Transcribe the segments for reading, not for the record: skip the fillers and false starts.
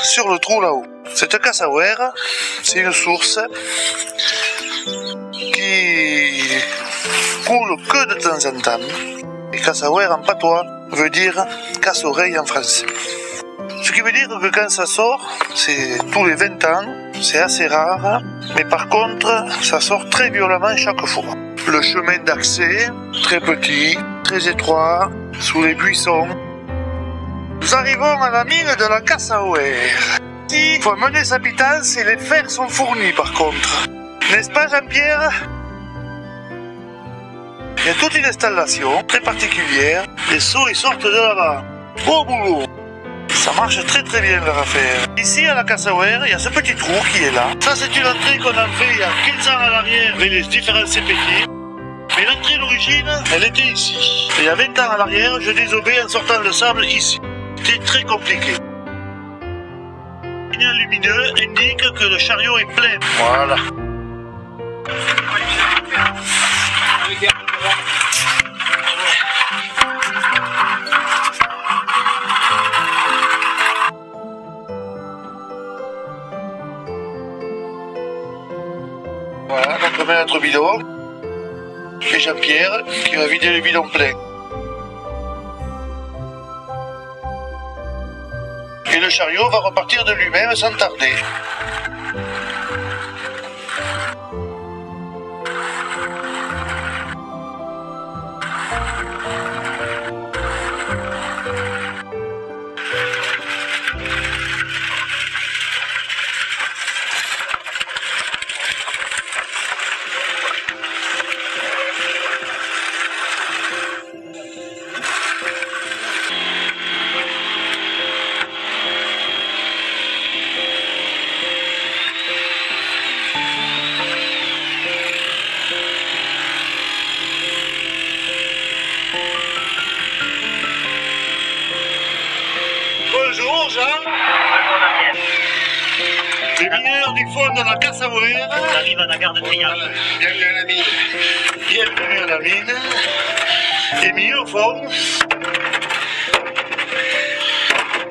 sur le trou là-haut. Cette cassaware, c'est une source qui coule que de temps en temps. Et cassaware en patois veut dire casse-oreille en français. Ce qui veut dire que quand ça sort, c'est tous les 20 ans, c'est assez rare, mais par contre, ça sort très violemment chaque fois. Le chemin d'accès, très petit, très étroit, sous les buissons. Nous arrivons à la mine de la cassaware. Ici, il faut mener sa pitance et les fers sont fournis par contre. N'est-ce pas Jean-Pierre? Il y a toute une installation très particulière. Les seaux ils sortent de là-bas. Beau boulot. Ça marche très très bien leur affaire. Ici à la cassaware, il y a ce petit trou qui est là. Ça c'est une entrée qu'on a fait il y a 15 ans à l'arrière avec les différents CPT. Mais l'entrée d'origine, elle était ici. Et il y a 20 ans à l'arrière, je désobéis en sortant le sable ici. C'était très compliqué. Le signal lumineux indique que le chariot est plein. Voilà. Voilà, donc on met notre bidon. Et Jean-Pierre qui va vider le bidon plein. Et le chariot va repartir de lui-même sans tarder. Bonjour Jean. Les mineurs du fond de la cassaware. On arrive à la gare de Triangle. Bienvenue à la mine. Bienvenue à la mine. Et mis au fond.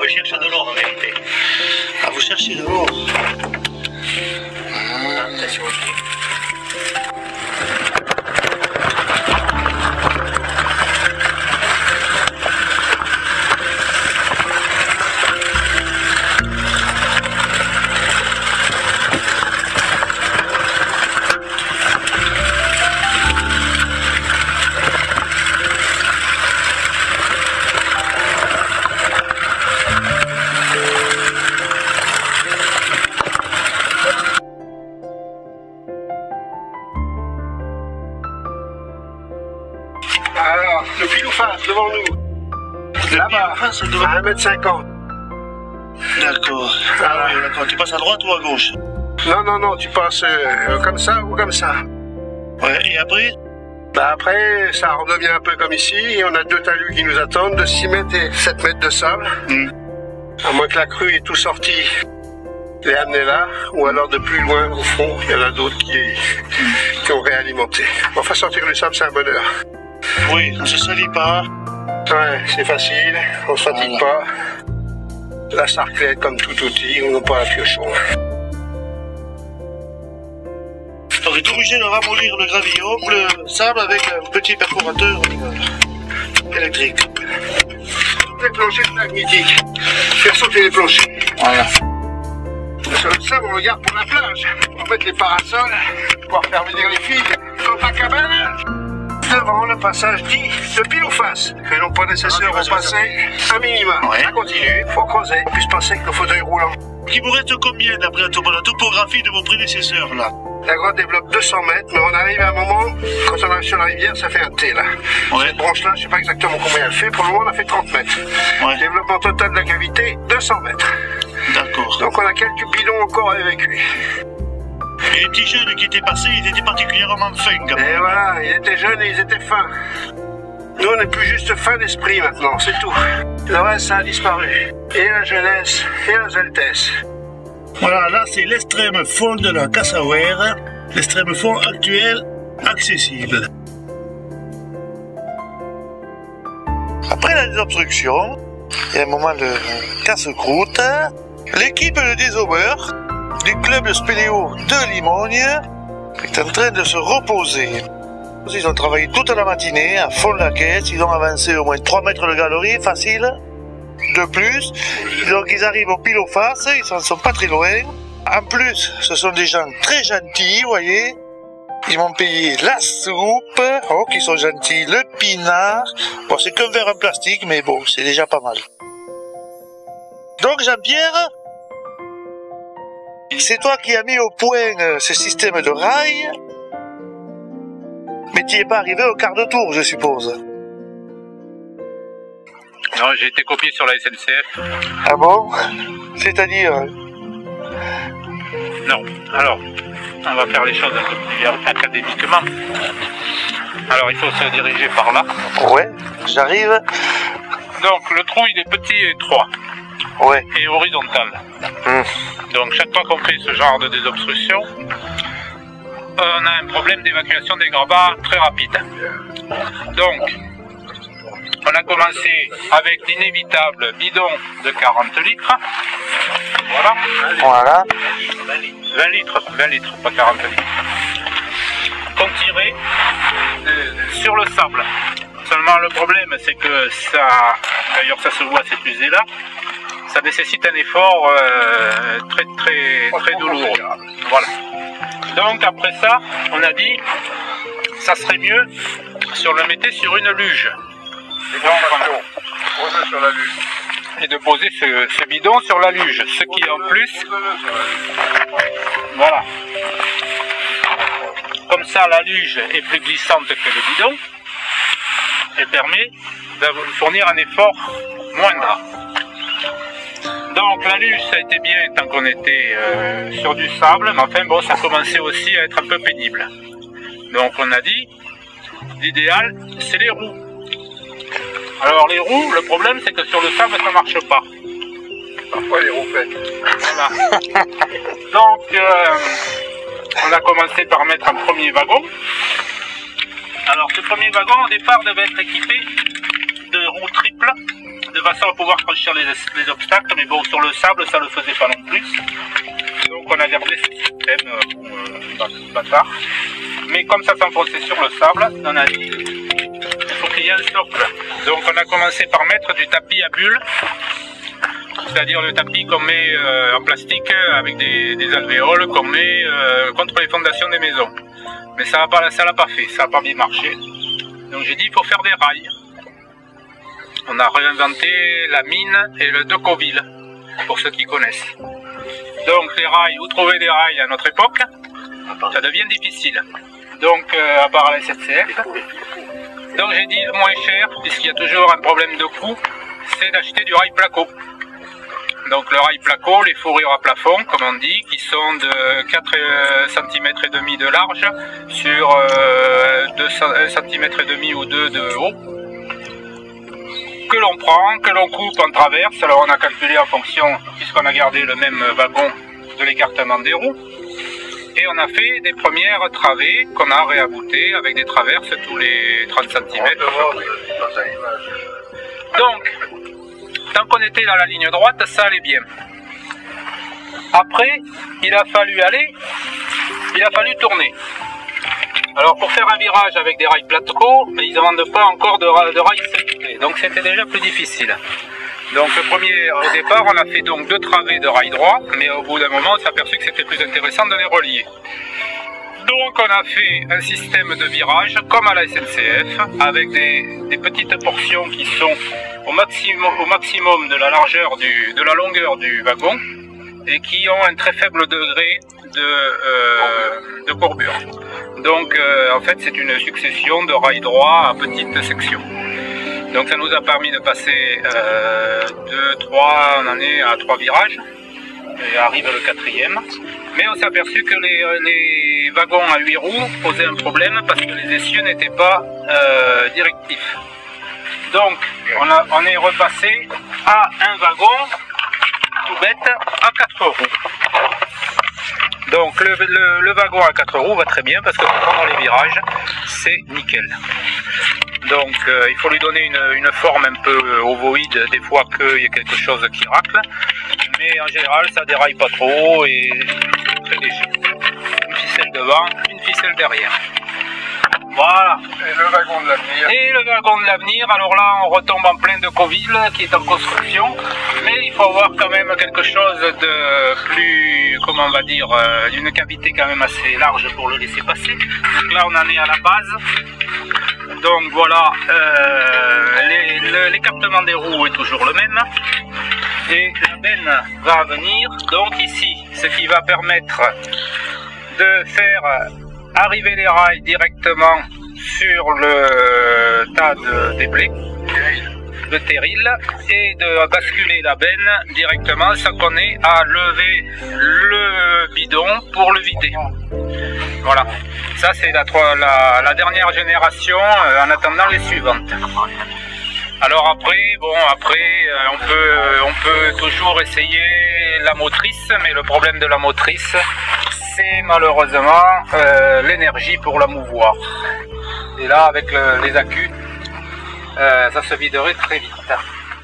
On cherche de l'or en vérité. Ah, vous cherchez de l'or. Attention au pied. Alors, le pile ou face devant nous. Là-bas, à 1,50 m. D'accord. Ah oui, d'accord. Tu passes à droite ou à gauche? Non, non, non, tu passes comme ça ou comme ça. Ouais, et après? Bah après, ça redevient un peu comme ici, et on a deux talus qui nous attendent, de 6 mètres et 7 mètres de sable. À moins que la crue ait tout sorti, les amener là, ou alors de plus loin, au fond, il y en a d'autres qui ont réalimenté. Enfin, sortir le sable, c'est un bonheur. Oui, on ne se salit pas. Ouais, c'est facile, on se fatigue pas. La sarclette comme tout outil, on n'a pas la piochon. On est obligé de ramollir le gravillon, le sable avec un petit perforateur électrique. Les planchers magnétiques. Faire sauter les planchers. Voilà. Sur le sable, on regarde pour la plage. On va mettre les parasols, pouvoir faire venir les filles. Copacabana. Devant le passage dit de pile ou face. Que non pas nécessaire de passer un minimum. Ouais. Ça continue, faut creuser, puis se passer avec le fauteuil roulant. Il vous reste combien d'après la topographie de vos prédécesseurs là? La grotte développe 200 mètres, mais on arrive à un moment, quand on arrive sur la rivière, ça fait un T là. Ouais. Cette branche-là, je sais pas exactement combien elle fait, pour le moment on a fait 30 mètres. Ouais. Développement total de la cavité, 200 mètres. D'accord. Donc on a quelques bidons encore à évacuer. Et les petits jeunes qui étaient passés, ils étaient particulièrement fins quand même. Et voilà, ils étaient jeunes et ils étaient fins. Nous on n'est plus juste fins d'esprit maintenant, c'est tout. Le reste ça a disparu. Et la jeunesse, et la zeltesse. Voilà, là c'est l'extrême fond de la cassaware, l'extrême fond actuel accessible. Après la désobstruction, il y a un moment de casse-croûte, L'équipe de déshomeurs du club de spéléo de Limogne est en train de se reposer. Ils ont travaillé toute la matinée à fond de la caisse, ils ont avancé au moins 3 mètres de galerie, facile, de plus. Donc ils arrivent au pile aux faces, ils n'en sont pas très loin. En plus, ce sont des gens très gentils, vous voyez. Ils m'ont payé la soupe, oh qu'ils sont gentils, le pinard. Bon, c'est qu'un verre en plastique, mais bon, c'est déjà pas mal. Donc Jean-Pierre, c'est toi qui as mis au point ce système de rails. Mais tu n'y es pas arrivé au quart de tour, je suppose. Non, j'ai été copié sur la SNCF. Ah bon? C'est-à-dire? Non. Alors, on va faire les choses un peu plus académiquement. Alors, il faut se diriger par là. Ouais, j'arrive. Donc, le trou, il est petit et étroit. Ouais. Et horizontal. Donc, chaque fois qu'on fait ce genre de désobstruction, on a un problème d'évacuation des gravats très rapide. Donc, on a commencé avec l'inévitable bidon de 40 litres. Voilà. Voilà. 20 litres, pas 40 litres. Qu'on tirait sur le sable. Seulement le problème, c'est que ça, d'ailleurs ça se voit, c'est usé là, ça nécessite un effort très douloureux. Voilà. Donc après ça, on a dit, ça serait mieux si on le mettait sur une luge. Et de poser ce bidon sur la luge, ce qui en plus, voilà. Comme ça, la luge est plus glissante que le bidon et permet de fournir un effort moindre. Donc la luge, ça a été bien tant qu'on était sur du sable, mais enfin bon, ça commençait aussi à être un peu pénible. Donc on a dit, l'idéal, c'est les roues. Alors les roues, le problème c'est que sur le sable, ça marche pas. Parfois les roues pètent. Voilà. Donc on a commencé par mettre un premier wagon. Alors ce premier wagon au départ devait être équipé de roues triples, de façon à pouvoir franchir les obstacles, mais bon sur le sable ça ne le faisait pas non plus. Donc on a gardé ce système bâtard. Mais comme ça s'enfonçait sur le sable, on a dit il faut qu'il y ait un socle. Donc on a commencé par mettre du tapis à bulles, c'est-à-dire le tapis qu'on met en plastique avec des alvéoles qu'on met contre les fondations des maisons. Mais ça l'a pas fait, ça n'a pas bien marché. Donc j'ai dit il faut faire des rails. On a réinventé la mine et le Decauville, pour ceux qui connaissent. Donc les rails, vous trouvez des rails à notre époque, ça devient difficile. Donc à part la SNCF. Donc j'ai dit le moins cher, puisqu'il y a toujours un problème de coût, c'est d'acheter du rail placo. Donc le rail placo, les fourrures à plafond, comme on dit, qui sont de 4 cm et demi de large sur 1 cm et demi ou 2 de haut, que l'on prend, que l'on coupe en traverse. Alors on a calculé en fonction, puisqu'on a gardé le même wagon, de l'écartement des roues. Et on a fait des premières travées qu'on a réaboutées avec des traverses tous les 30 cm. Donc, tant qu'on était dans la ligne droite, ça allait bien. Après, il a fallu tourner. Alors pour faire un virage avec des rails plateaux, ils ne vendent pas encore de rails séparés, donc c'était déjà plus difficile. Donc au départ, on a fait donc 2 travées de rails droits, mais au bout d'un moment, on s'est aperçu que c'était plus intéressant de les relier. Donc on a fait un système de virage comme à la SNCF, avec des petites portions qui sont au maximum de la largeur, de la longueur du wagon, et qui ont un très faible degré de courbure. Donc en fait c'est une succession de rails droits à petites sections. Donc ça nous a permis de passer on en est à 3 virages, et arrive le 4e. Mais on s'est aperçu que les wagons à 8 roues posaient un problème parce que les essieux n'étaient pas directifs. Donc on est repassé à un wagon tout bête à 4 roues. Donc le wagon à 4 roues va très bien parce que pendant les virages, c'est nickel. Donc il faut lui donner une forme un peu ovoïde des fois qu'il y a quelque chose qui racle. Mais en général, ça déraille pas trop et très léger. Une ficelle devant, une ficelle derrière. Voilà. Et le wagon de l'avenir. Et le wagon de l'avenir, alors là on retombe en plein de Coville qui est en construction, mais il faut avoir quand même quelque chose de plus, comment on va dire, d'une cavité quand même assez large pour le laisser passer. Donc là on en est à la base. Donc voilà, l'écartement des roues est toujours le même. Et la benne va venir, donc ici, ce qui va permettre de faire arriver les rails directement sur le tas de déblais, de terril, et de basculer la benne directement sans qu'on ait à lever le bidon pour le vider. Voilà, ça c'est la dernière génération en attendant les suivantes. Alors après, bon, on peut toujours essayer la motrice, mais le problème de la motrice, c'est malheureusement l'énergie pour la mouvoir. Et là, avec les accus, ça se viderait très vite.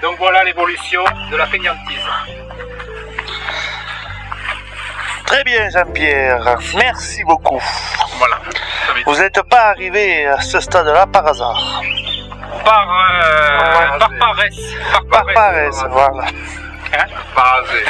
Donc voilà l'évolution de la fainéantise. Très bien Jean-Pierre, merci beaucoup. Voilà. Vous n'êtes pas arrivé à ce stade-là par hasard. Par paresse. Par paresse, voilà. Hein? Basé.